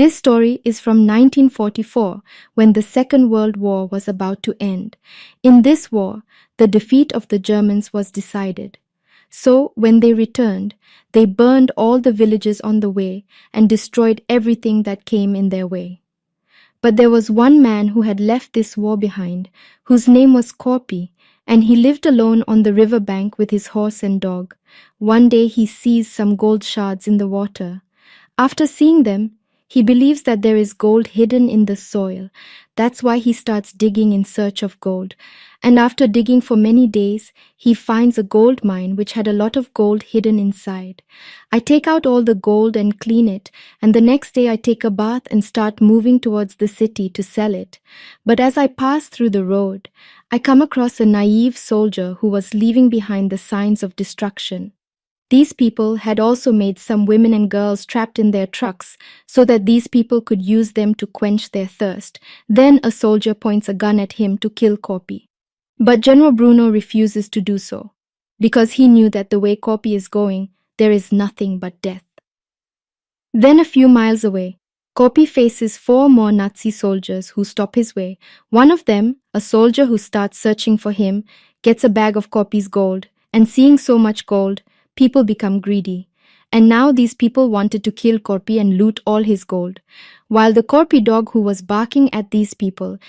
This story is from 1944, when the Second World War was about to end. In this war, the defeat of the Germans was decided. So, when they returned, they burned all the villages on the way and destroyed everything that came in their way. But there was one man who had left this war behind, whose name was Korpi, and he lived alone on the river bank with his horse and dog. One day he sees some gold shards in the water. After seeing them, he believes that there is gold hidden in the soil. That's why he starts digging in search of gold. And after digging for many days, he finds a gold mine which had a lot of gold hidden inside. I take out all the gold and clean it, and the next day I take a bath and start moving towards the city to sell it. But as I pass through the road, I come across a naive soldier who was leaving behind the signs of destruction. These people had also made some women and girls trapped in their trucks so that these people could use them to quench their thirst. Then a soldier points a gun at him to kill Korpi. But General Bruno refuses to do so, because he knew that the way Korpi is going, there is nothing but death. Then a few miles away, Korpi faces 4 more Nazi soldiers who stop his way. One of them, a soldier who starts searching for him, gets a bag of Korpi's gold, and seeing so much gold, people become greedy. And now these people wanted to kill Korpi and loot all his gold. While the Korpi dog who was barking at these people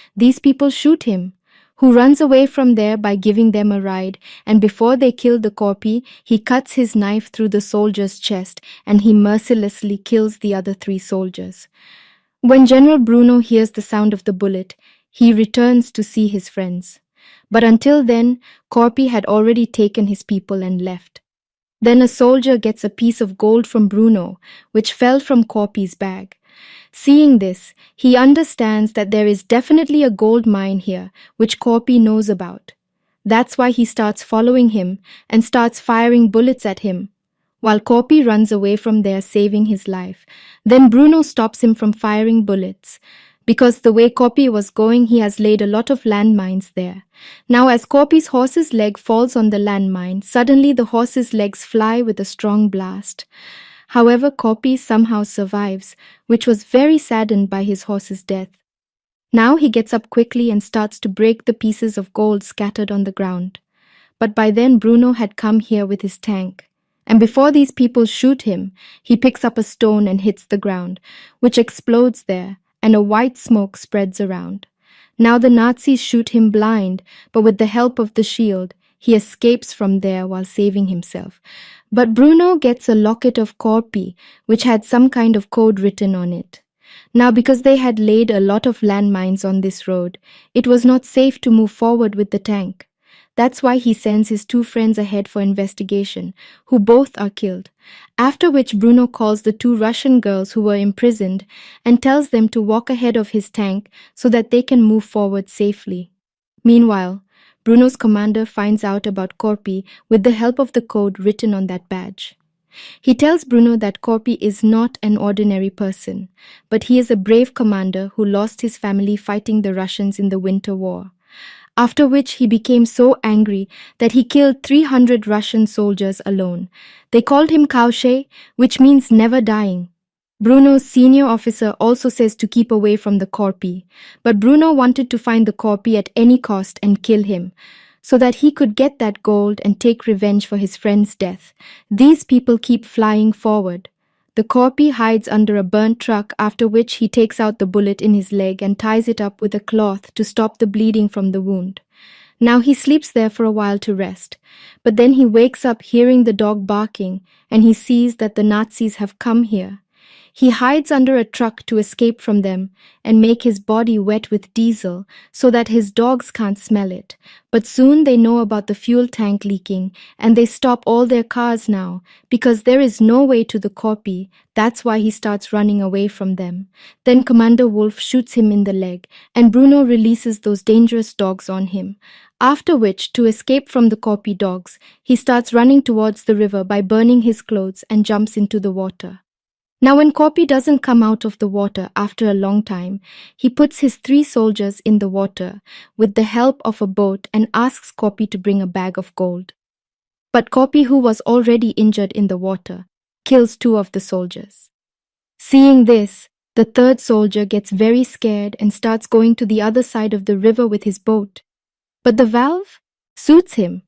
shoot him, who runs away from there by giving them a ride, and before they kill the Korpi, he cuts his knife through the soldier's chest and he mercilessly kills the other 3 soldiers. When General Bruno hears the sound of the bullet, he returns to see his friends. But until then, Korpi had already taken his people and left. Then a soldier gets a piece of gold from Bruno, which fell from Korpi's bag. Seeing this, he understands that there is definitely a gold mine here, which Korpi knows about. That's why he starts following him and starts firing bullets at him, while Korpi runs away from there, saving his life. Then Bruno stops him from firing bullets. Because the way Korpi was going, he has laid a lot of landmines there. Now as Korpi's horse's leg falls on the landmine, suddenly the horse's legs fly with a strong blast. However, Korpi somehow survives, which was very saddened by his horse's death. Now he gets up quickly and starts to break the pieces of gold scattered on the ground. But by then Bruno had come here with his tank. And before these people shoot him, he picks up a stone and hits the ground, which explodes there, and a white smoke spreads around. Now the Nazis shoot him blind, but with the help of the shield, he escapes from there while saving himself. But Bruno gets a locket of Korpi, which had some kind of code written on it. Now because they had laid a lot of landmines on this road, it was not safe to move forward with the tank. That's why he sends his 2 friends ahead for investigation, who both are killed. After which Bruno calls the 2 Russian girls who were imprisoned and tells them to walk ahead of his tank so that they can move forward safely. Meanwhile, Bruno's commander finds out about Korpi with the help of the code written on that badge. He tells Bruno that Korpi is not an ordinary person, but he is a brave commander who lost his family fighting the Russians in the Winter War. After which he became so angry that he killed 300 Russian soldiers alone. They called him Kaushe, which means never dying. Bruno's senior officer also says to keep away from the Korpi, but Bruno wanted to find the Korpi at any cost and kill him, so that he could get that gold and take revenge for his friend's death. These people keep flying forward. The Korpi hides under a burnt truck, after which he takes out the bullet in his leg and ties it up with a cloth to stop the bleeding from the wound. Now he sleeps there for a while to rest, but then he wakes up hearing the dog barking and he sees that the Nazis have come here. He hides under a truck to escape from them and make his body wet with diesel so that his dogs can't smell it. But soon they know about the fuel tank leaking and they stop all their cars now because there is no way to the Korpi. That's why he starts running away from them. Then Commander Wolf shoots him in the leg and Bruno releases those dangerous dogs on him. After which, to escape from the Korpi dogs, he starts running towards the river by burning his clothes and jumps into the water. Now when Korpi doesn't come out of the water after a long time, he puts his 3 soldiers in the water with the help of a boat and asks Korpi to bring a bag of gold. But Korpi, who was already injured in the water, kills 2 of the soldiers. Seeing this, The third soldier gets very scared and starts going to the other side of the river with his boat. But the valve suits him.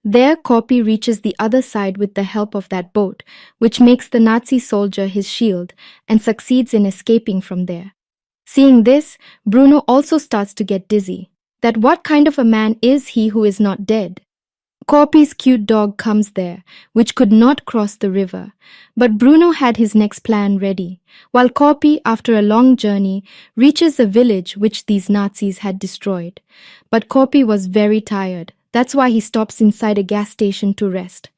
There, Corpi reaches the other side with the help of that boat, which makes the Nazi soldier his shield and succeeds in escaping from there. Seeing this, Bruno also starts to get dizzy. That what kind of a man is he who is not dead? Corpi's cute dog comes there, which could not cross the river. But Bruno had his next plan ready, while Corpi, after a long journey, reaches a village which these Nazis had destroyed. But Corpi was very tired. That's why he stops inside a gas station to rest.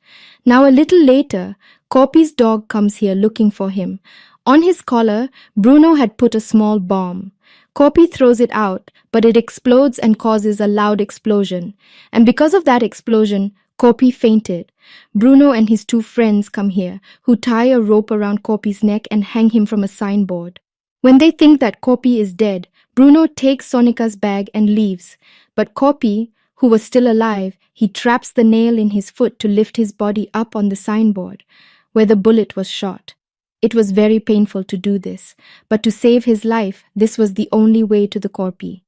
Now a little later, Corpi's dog comes here looking for him. On his collar, Bruno had put a small bomb. Corpi throws it out, but it explodes and causes a loud explosion. And because of that explosion, Corpi fainted. Bruno and his two friends come here, who tie a rope around Corpi's neck and hang him from a signboard. When they think that Corpi is dead, Bruno takes Sonica's bag and leaves. But Corpi, who was still alive, he traps the nail in his foot to lift his body up on the signboard, where the bullet was shot. It was very painful to do this, but to save his life, this was the only way to the Corpi.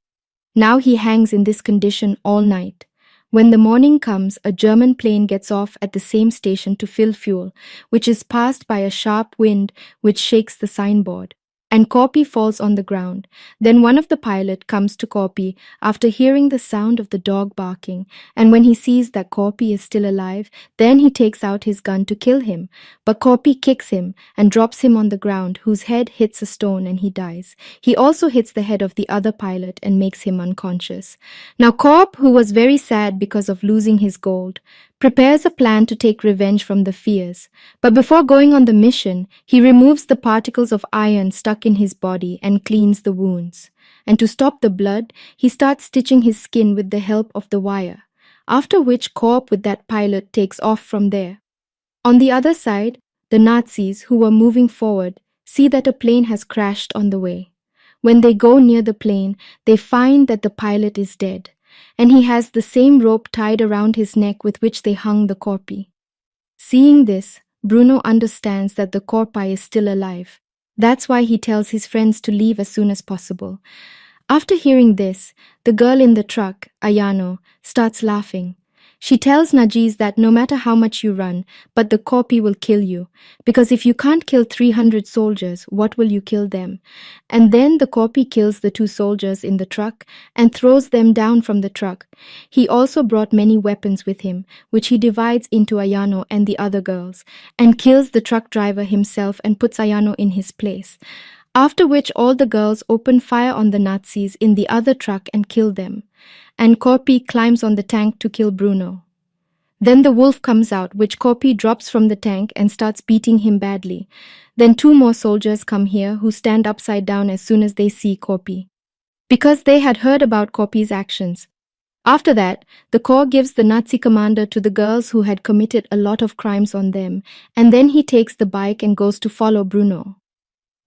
Now he hangs in this condition all night. When the morning comes, a German plane gets off at the same station to fill fuel, which is passed by a sharp wind which shakes the signboard. And Corpi falls on the ground. Then one of the pilot comes to Corpi after hearing the sound of the dog barking, and when he sees that Corpi is still alive, then he takes out his gun to kill him. But Corpi kicks him and drops him on the ground, whose head hits a stone and he dies. He also hits the head of the other pilot and makes him unconscious. Now Corp, who was very sad because of losing his gold, prepares a plan to take revenge from the fears. But before going on the mission, he removes the particles of iron stuck in his body and cleans the wounds. And to stop the blood, he starts stitching his skin with the help of the wire. After which Corp with that pilot takes off from there. On the other side, the Nazis, who were moving forward, see that a plane has crashed on the way. When they go near the plane, they find that the pilot is dead, and he has the same rope tied around his neck with which they hung the Corpi. Seeing this, Bruno understands that the Corpi is still alive. That's why he tells his friends to leave as soon as possible. After hearing this, the girl in the truck, Ayano, starts laughing. She tells Najiz that no matter how much you run, but the Corpi will kill you, because if you can't kill 300 soldiers, what will you kill them? And then the Corpi kills the two soldiers in the truck and throws them down from the truck. He also brought many weapons with him, which he divides into Ayano and the other girls, and kills the truck driver himself and puts Ayano in his place. After which all the girls open fire on the Nazis in the other truck and kill them. And Corpi climbs on the tank to kill Bruno. Then the wolf comes out, which Corpi drops from the tank and starts beating him badly. Then two more soldiers come here who stand upside down as soon as they see Corpi, because they had heard about Corpi's actions. After that, the Corps gives the Nazi commander to the girls who had committed a lot of crimes on them, and then he takes the bike and goes to follow Bruno.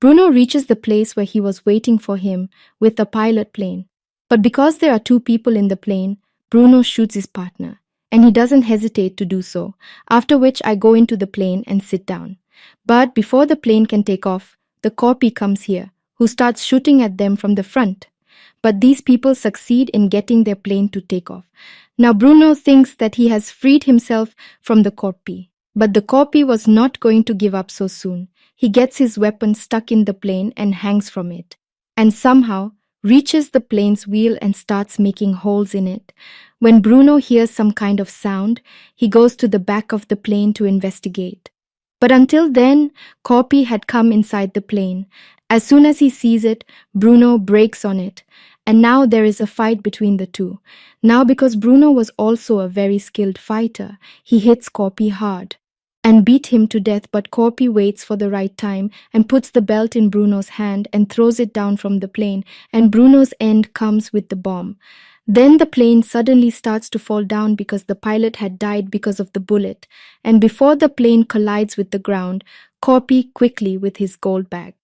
Bruno reaches the place where he was waiting for him with a pilot plane. But because there are two people in the plane, Bruno shoots his partner, and he doesn't hesitate to do so, after which I go into the plane and sit down. But before the plane can take off, the Corpi comes here, who starts shooting at them from the front. But these people succeed in getting their plane to take off. Now Bruno thinks that he has freed himself from the Corpi, but the Corpi was not going to give up so soon. He gets his weapon stuck in the plane and hangs from it, and somehow reaches the plane's wheel and starts making holes in it. When Bruno hears some kind of sound, he goes to the back of the plane to investigate. But until then, Corpi had come inside the plane. As soon as he sees it, Bruno breaks on it, and now there is a fight between the two. Now because Bruno was also a very skilled fighter, he hits Corpi hard and beat him to death, but Corpi waits for the right time and puts the belt in Bruno's hand and throws it down from the plane, and Bruno's end comes with the bomb. Then the plane suddenly starts to fall down because the pilot had died because of the bullet, and before the plane collides with the ground, Corpi quickly with his gold bag.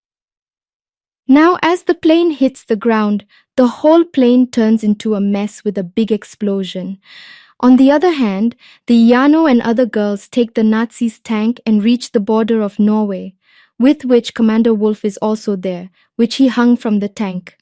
Now as the plane hits the ground, the whole plane turns into a mess with a big explosion. On the other hand, the Yano and other girls take the Nazis' tank and reach the border of Norway. with which Commander Wolf is also there, which he hung from the tank.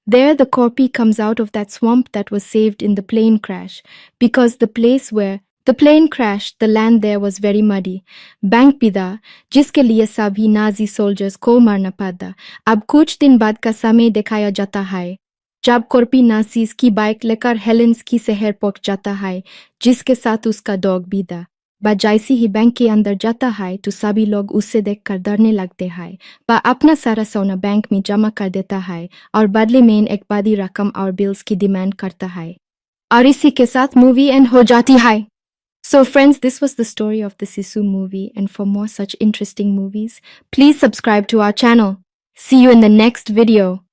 There the corpse comes out of that swamp that was saved in the plane crash, because the place where the plane crashed, the land there was very muddy. Bank पिदा जिसके लिए सभी Nazi soldiers को मारना पड़ा, अब कुछ दिन बाद का समय दिखाया जाता है जब कॉर्पी नासीज की बाइक लेकर हेलेंस की शहर पहुंच जाता है, जिसके साथ उसका डॉग भी था। बस जैसे ही बैंक के अंदर जाता है तो सभी लोग उसे देखकर डरने लगते हैं। वह अपना सारा सोना बैंक में जमा कर देता है और बदले में एक बड़ी रकम और बिल्स की डिमांड करता है और इसी के साथ मूवी एंड हो जाती है। So friends, this was the story of the Sisu movie, and for more such interesting movies, please subscribe to our channel. See you in the next video.